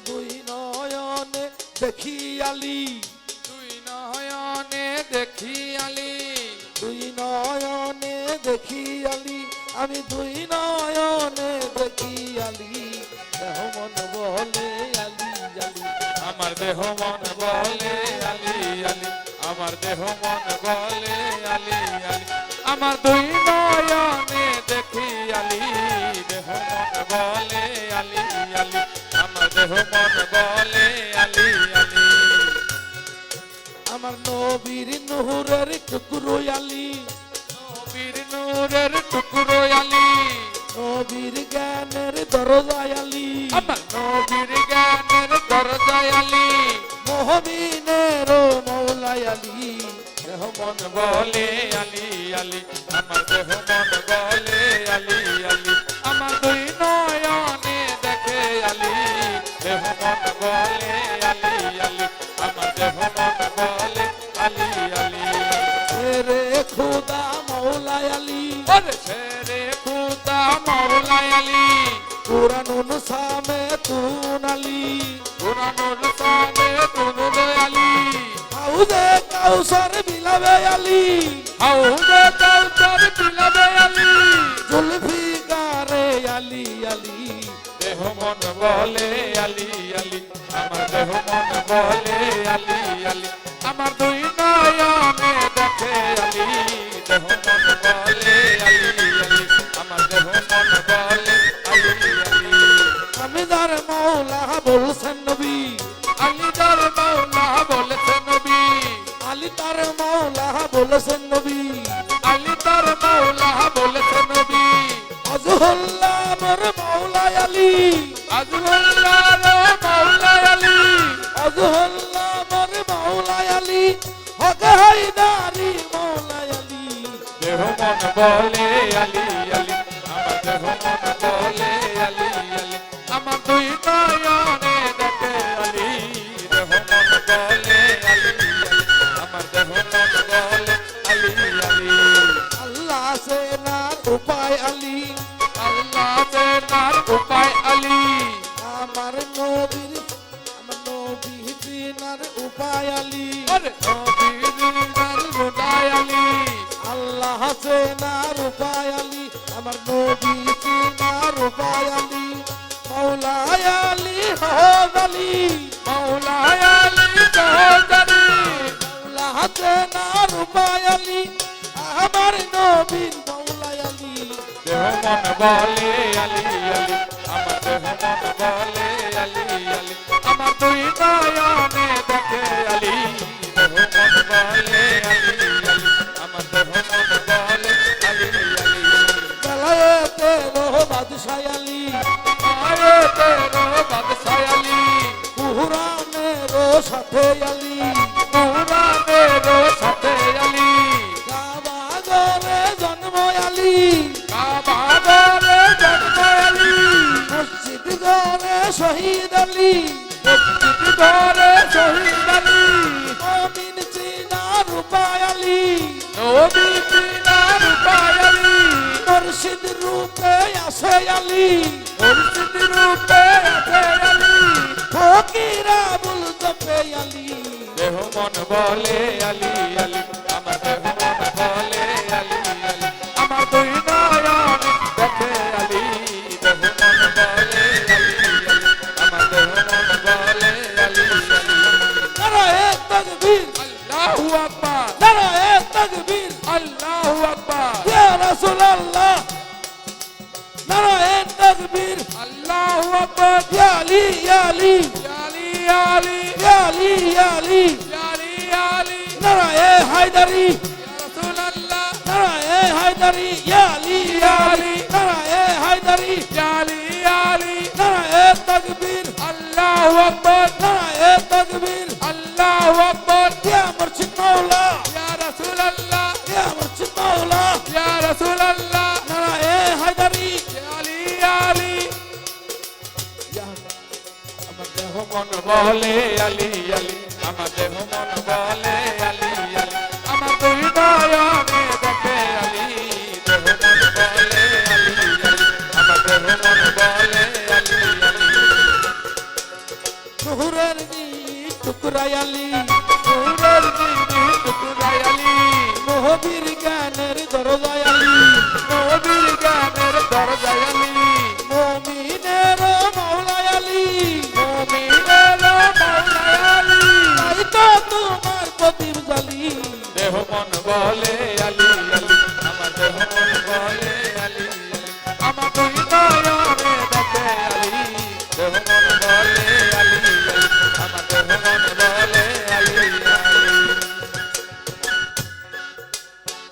দুই নয়নে দেখি আলী, দুই নয়নে দেখি আলী, দুই নয়নে দেখি আলী, আমি দুই নয়নে দেখি আলী, দেহ মন বলে আলী আলী, আমার দেহ মন বলে আলী আলী, আমার দেহ মন বলে আলী আলী, আমার দুই নয়নে দেখি আলী, দেহ মন বলে আলী আলী, আমার দেহ মন বলে আলী আলী। আমার নবীর নূরের টুকরো আলী, নবীর নূরের টুকরো আলী, নবীর জ্ঞানের দরজা আলী, আমার নবীর জ্ঞানের দরজা আলী, মুমিনের মৌলা আলী, দেহ মন বলে আলী আলী, আমার দেহ মন বলে আলী আলী, আমার দুই নয়নে দেখে আলী, দেহ মন বলে আলী আলী, আমার দেহ মন বলে আলী আলী। রে খুদা মৌলা আলী, ওরে ছেড়ে খুদা মৌলা আলী, কুরআনুন সামে তুন আলী, পুরানোর সামনে তুনুল আলী, হাউজে কাউসার বিলাবে আলী, হাউজে কাউসার বিলাবে আলী, জুলফিকারে আলী আলী, দেহ মন বলে আলী আলী, আমার দেহ মন বলে আলী আলী, আমার দুই নয়নে দেখে আলী, দেহ মন বলে আলী আলী, আমার দেহ মন বলে আলী আলী। আমি যার মৌলা বলছেন নবী, আলী তার মৌলা বলেছে নবী, আলী তার মৌলা বলছেন নবী, আলী তার মৌলা বলেছে নবী, আজহুল্লাহ মোর মৌলা আলী, আজহুল্লাহর মৌলা আলী, আজহুল্লাহ মোর মৌলা আলী, হক হায়দারি মৌলা আলী, দেহ মন বলে আলী আলী, আমার দেহ মন বলে আলী আলী, আমার দুই নয়নে দেখে আলী, দেহ মন বলে আলী আলী, আমার দেহ মন বলে আলী আলী। আল্লাহ সেনার উপায় আলী, আল্লাহ চেনার উপায় আলী, আমার নবীর দিনার উপায় আলী, ওরে নবীর হৃদয় আলী, আল্লাহ সেনার উপায় আলী, আমার নবী দিনার উপায় আলী, মৌলা আলী হদ আলী, মৌলা আলী চৌধুরী, মৌলা সেনার উপায় আলী, আমার নবীর মৌলা আলী, দেহ মন বলে আলী আলী, আমার দেহ মন বলে আলী আলী, আমার দুই নয়নে দেখে আলী, দেহ মন বলে আলী আলী, আমার দেহ মন বলে আলী আলী। বেলায়েতে রহ বাদশাহ আলী, আয়েতে রো বাদশাহ আলী, কুরআনের সাথে আলী, কুরআনের সাথে আলী, কাবা ঘরে জন্ম আলী, কাবা ঘরে জন্ম আলী, মসজিদ ঘরে শহীদ আলী, মসজিদ ঘরে শহীদ আলী, মুমিন চিনার উপায় আলী, নবী চিনার উপায় আলী, মুর্শিদ রূপে আসে আলী, মুর্শিদ রূপে আছে আলী, ফকিরা বুল জপে আলী, দেহ মন বলে আলী আলী, আমার দেহ মন বলে আলী আলী, আমার দুই নয়ন দেখে আলী, দেহ মন বলে আলী আলী, আমার দেহ মন বলে আলী আলী। নারায়ে তাকবীর, আল্লাহু আকবার, নারায়ে তাকবীর, আল্লাহু আকবার, ইয়া রাসূলুল্লাহ, নারায়ে তাকবীর, আল্লাহু আকবার, ইয়া আলী ইয়া আলী, ইয়া আলী ইয়া আলী, ইয়া আলী ইয়া আলী, ইয়া আলী ইয়া আলী, নারায়ে হায়দারি, ইয়া রাসূলুল্লাহ, নারায়ে হায়দারি, ইয়া আলী ইয়া আলী, নারায়ে হায়দারি, ইয়া আলী ইয়া আলী, নারায়ে তাকবীর, আল্লাহু আকবার, নারায়ে তাকবীর, আল্লাহু আকবার, ইয়া মুর্শিদ মাওলা, ইয়া রাসূলুল্লাহ, ইয়া মুর্শিদ মাওলা, ইয়া রাসূলুল্লাহ, নারায়ে হায়দারি, ইয়া আলী ইয়া আলী, ইয়া আমার দেহ মন বলে আলী আলী, আমার দেহ মন বলে আলী আলী, আমার দুই নয়নে দেখে আলী, দেহ মন বলে আলী আলী, আমার দেহ মন বলে আলী আলী। টুকরাই আলী নূরের বিবি টুকরাই আলী নবীর জ্ঞানের দরজায় আলী নবীর